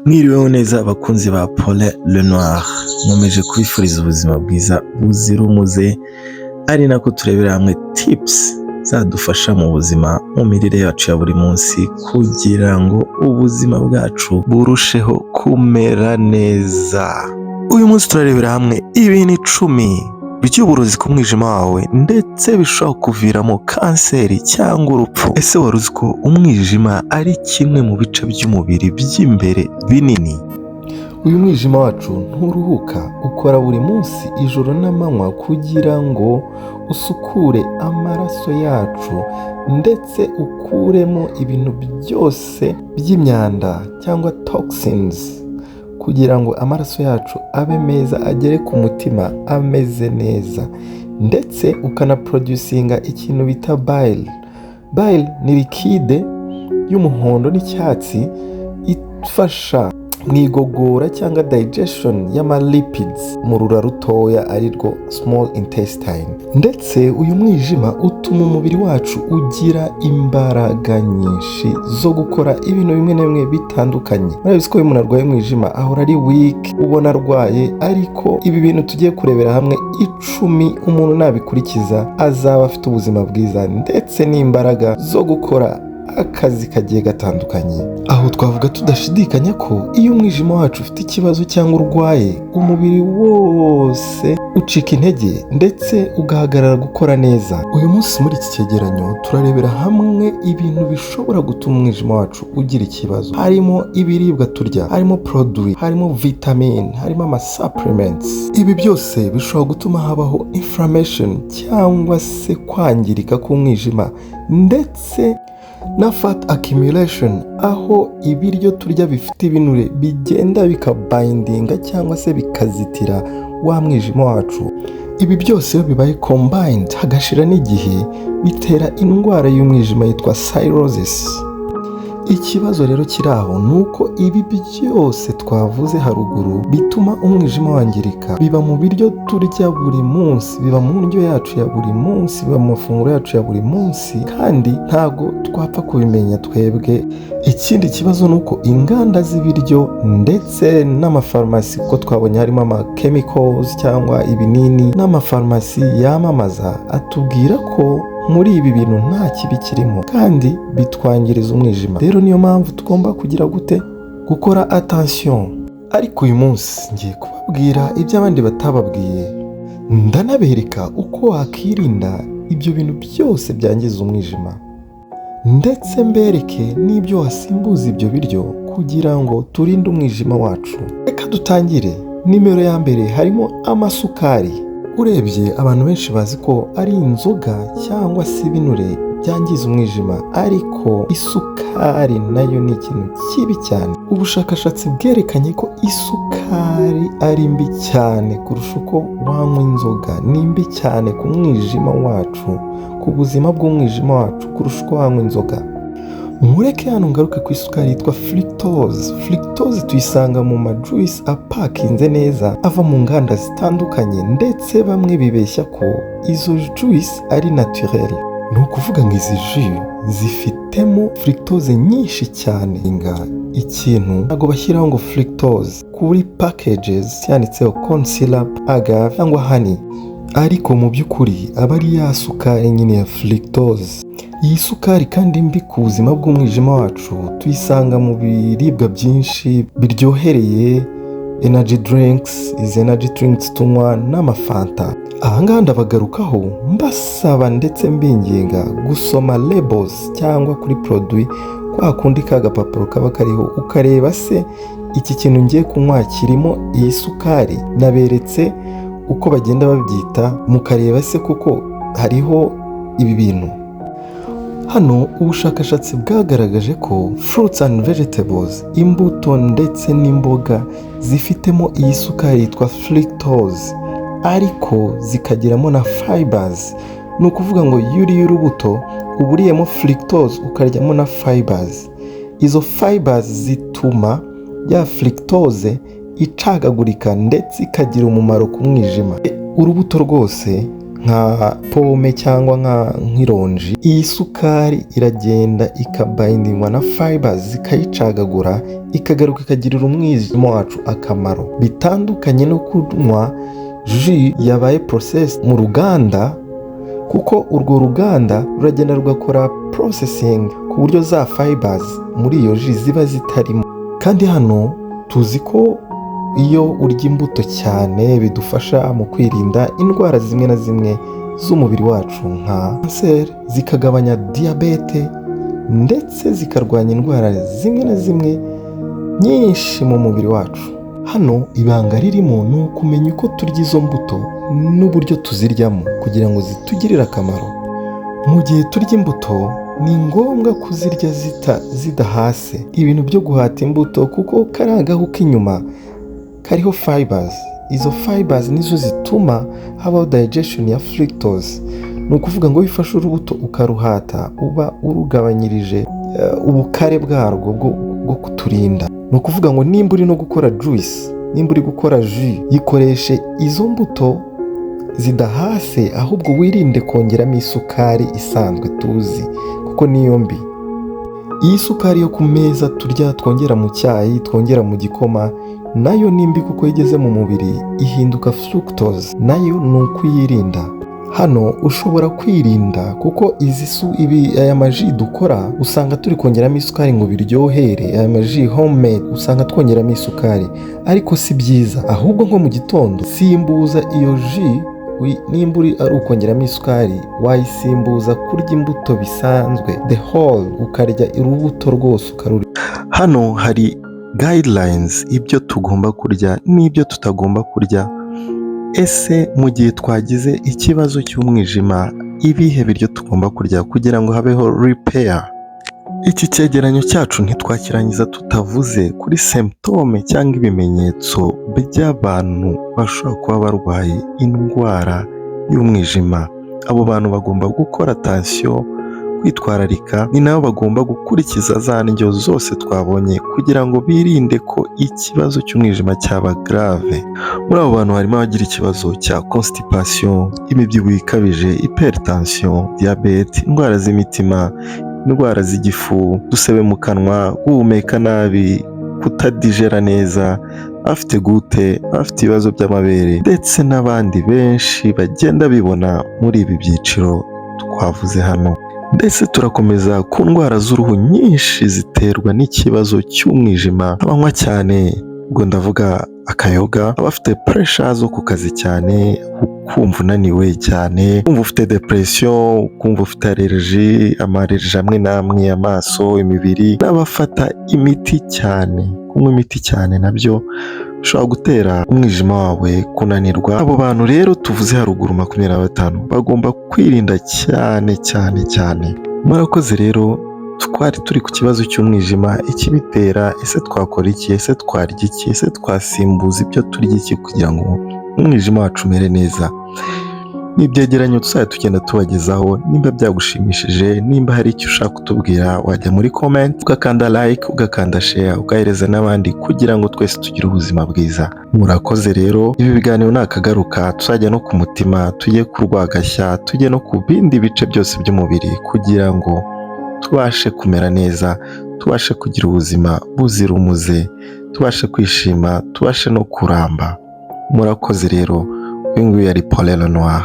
Mwiriweho neza abakunzi ba Pole Le Noir, nkomeje kubifuriza ubuzima bwiza buzira umuze, ari nako turebera hamwe tips zadufasha mu buzima mu mirire yacu ya buri munsi kugira ngo ubuzima bwacu burusheho kumera neza. Uyu munsi turarebera hamwe ibintu 10 by'uburozi ku mwijima wawe ndetse bishobora kuviramo kanseri cyangwa urupfu. Ese wari uzi ko umwijima ari kimwe mu bice by'umubiri by'imbere binini? Uyu mwijima wacu nturuhuka, ukora buri munsi ijoro n'amanywa kugira ngo usukure amaraso yacu ndetse ukuremo ibintu byose by'imyanda cyangwa toxins, kugira ngo amaraso yacu abe meza, agere ku mutima ameze neza, ndetse ukanaproducinga ikintu bita bile. Bile ni liquide y'umuhondo n'icyatsi ifasha mu igogora cyangwa digestion y'amalipids mu rura rutoya arirwo small intestine. Ndetse uyu mwijima utuma umubiri wacu ugira imbaraga nyinshi zo gukora ibintu bimwe na bimwe bitandukanye. Murabizi ko iyo umuntu arwaye umwijima ahora ari weak, ubona arwaye, ariko ibi bintu tugiye kurebera hamwe 10 umuntu nabikurikiza azaba afite ubuzima bwiza ndetse n'imbaraga zo gukora akazi kagiye gatandukanye. Aho twavuga tudashidikanya ko iyo umwijima wacu ufite ikibazo cyangwa urwaye, umubiri wose ucika intege ndetse ugahagarara gukora neza. Uyu munsi muri iki cyegeranyo turarebera hamwe ibintu bishobora gutuma umwijima wacu ugira ikibazo. Harimo ibiribwa turya, harimo produit, harimo vitamin, harimo ama supplements. Ibi byose bishobora gutuma habaho inflammation cyangwa se kwangirika k'umwijima, ndetse na fat accumulation, aho ibiryo turya bifite ibinure bigenda bikabindinga cyangwa se bikazitira wa mwijima wacu. Ibi byose bibaye combined hagashira n'igihe bitera indwara y'umwijima yitwa cirrhosis. Ikibazo rero kiraho nuko ibi byose twavuze haruguru bituma umwijima wangirika. Biba mu biryo turya buri munsi, biba mu ndyo yacu ya buri munsi, biba mu mafunguro yacu ya buri munsi, kandi ntago twapfa kubimenya twebwe. Ikindi kibazo nuko inganda z'ibiryo ndetse n'amafarmasi, ko twabonye harimo ama chemicals cyangwa ibinini, n'amafarmasi yamamaza atubwira ko muri ibi bintu nta kibi kirimo kandi bitwangiriza umwijima. Rero niyo mpamvu tugomba kugira gute? Gukora attention. Ariko uyu munsi ngiye kubabwira ibyo abandi batababwiye, ndanabereka uko wakirinda ibyo bintu byose byangiza umwijima, ndetse mbereke n'ibyo wasimbuza ibyo biryo kugira ngo turinde umwijima wacu. Reka dutangire. Nimero ya mbere harimo amasukari. Urebye abantu benshi bazi ko ari inzoga cyangwa se ibinure byangiza umwijima, ariko isukari nayo ni ikintu kibi cyane. Ubushakashatsi bwerekanye ko isukari ari mbi cyane kurusha uko wanywa inzoga. Ni mbi cyane ku mwijima wacu, ku buzima bw'umwijima wacu kurusha uko wanywa inzoga. Mureke hano ngaruke ku isukari yitwa fructose. Fructose tuyisanga mu majuice apakinze neza ava mu nganda zitandukanye, ndetse bamwe bibeshya ko izo juice ari naturel. Ni ukuvuga ngo izi jus zifitemo fructose nyinshi cyane. Ikintu ntabwo bashyiraho ngo fructose kuri packages yanditseho corn syrup, agave cyangwa honey, ariko mu by'ukuri aba ari ya sukari nyine ya fructose. Iyi sukari kandi mbi ku buzima bw'umwijima wacu tuyisanga mu biribwa byinshi biryohereye, energy drinks, izi energy drinks tunywa, n'amafanta. Ahangaha ndabagarukaho mbasaba ndetse mbinginga gusoma labels cyangwa kuri produit, kwa kundi kagapapuro kaba kariho, ukareba se iki kintu ngiye kunywa kirimo iyi sukari. Naberetse uko bagenda babyita, mukareba se kuko hariho ibi bintu. Hano ubushakashatsi bwagaragaje ko fruits and vegetables, imbuto ndetse n'imboga, zifitemo iyi sukari yitwa fructose, ariko zikagiramo na fibers. Ni ukuvuga ngo iyo uriye urubuto uba uriyemo fructose ukaryamo na fibers. Izo fibers zituma ya fructose icagagurika ndetse ikagira umumaro ku mwijima. Urubuto rwose nka pome cyangwa nk'ironji, iyi sukari iragenda ikabayindingwa na fibers zikayicagagura ikagaruka ikagirira umwijima wacu akamaro, bitandukanye no kunywa ji yabaye process mu ruganda, kuko urwo ruganda ruragenda rugakora processing ku buryo za fibers muri iyo ji ziba zitarimo. Kandi hano tuzi ko iyo urya imbuto cyane bidufasha mu kwirinda indwara zimwe na zimwe z'umubiri wacu nka kanseri, zikagabanya diyabete ndetse zikarwanya indwara zimwe na zimwe nyinshi mu mubiri wacu. Hano ibanga ririmo ni ukumenya uko turya izo mbuto n'uburyo tuziryamo kugira ngo zitugirire akamaro. Mu gihe turya imbuto ni ngombwa kuzirya zidahase ibintu byo guhata imbuto, kuko kariya gahu k'inyuma kariho fibers. Izo fibers nizo zituma habaho digestion ya fructose. Ni ukuvuga ngo wifashe urubuto ukaruhata uba urugabanyirije ubukare bwarwo bwo kuturinda. Ni ukuvuga ngo nimba uri no gukora juice, nimba uri gukora jus, yikoreshe izo mbuto zidahase, ahubwo wirinde kongeramo isukari isanzwe tuzi kuko niyo mbi. Iyi sukari yo ku meza turya, twongera mu cyayi, twongera mu gikoma, nayo ni mbi kuko igeze mu mubiri ihinduka fructose, nayo ni ukuyirinda. Hano ushobora kwirinda kuko aya maji dukora usanga turi kongeramo isukari ngo biryohere. Aya maji homemade usanga twongeramo isukari, ariko si byiza. Ahubwo nko mu gitondo simbuza iyo ji, nimba ari ukongeramo isukari wayisimbuza kurya imbuto bisanzwe the whole, ukarya urubuto rwose ukarurya. Hano hari guidelines, ibyo tugomba kurya n'ibyo tutagomba kurya. Ese mu gihe twagize ikibazo cy'umwijima, ibihe biryo tugomba kurya kugira ngo habeho repair? Iki cyegeranyo cyacu ntitwakirangiza tutavuze kuri symptome cyangwa ibimenyetso by'abantu bashobora kuba barwaye indwara y'umwijima. Abo bantu bagomba gukora attention, kwitwararika, ni nabo bagomba gukurikiza za ndyo zose twabonye kugira ngo birinde ko ikibazo cy'umwijima cyaba grave. Muri abo bantu harimo abagira ikibazo cya constipation, imibyibuho ikabije, hypertension, diabete, indwara z'imitima, indwara z'igifu, dusebe mu kanwa, guhumeka nabi, kutadigera neza, afite gute, afite ibibazo by'amabere, ndetse n'abandi benshi bagenda bibona muri ibi byiciro twavuze hano. Ndetse turakomeza ku ndwara z'uruhu nyinshi ziterwa n'ikibazo cy'umwijima. Abanywa cyane, ubwo ndavuga akayoga, abafite pressure zo ku kazi cyane, kumva unaniwe cyane, kumva ufite depression, kumva ufite allergie, amarerije amwe n'amwe, amaso, imibiri, n'abafata imiti cyane. Kunywa imiti cyane nabyo bishobora gutera umwijima wawe kunanirwa. Abo bantu rero tuvuze haruguru 25 bagomba kwirinda cyane cyane cyane. Murakoze rero, twari turi ku kibazo cy'umwijima, ikibitera, ese twakora iki, ese twarya iki, ese twasimbuza ibyo turya iki kugira ngo umwijima wacu umere neza. Ni ibyegeranyo tuzajya tugenda tubagezaho. Nimba byagushimishije, nimba hari icyo ushaka kutubwira, wajya muri comment ugakanda like, ugakanda share, ugahereza n'abandi kugira ngo twese tugire ubuzima bwiza. Murakoze rero, ibi biganiro nakagaruka tuzajya no ku mutima, tujye ku rwagashya, tujye no ku bindi bice byose by'umubiri kugira ngo tubashe kumera neza, tubashe kugira ubuzima buzira umuze, tubashe kwishima, tubashe no kuramba. Murakoze rero, uyu nguyu yari Paul Le Noir.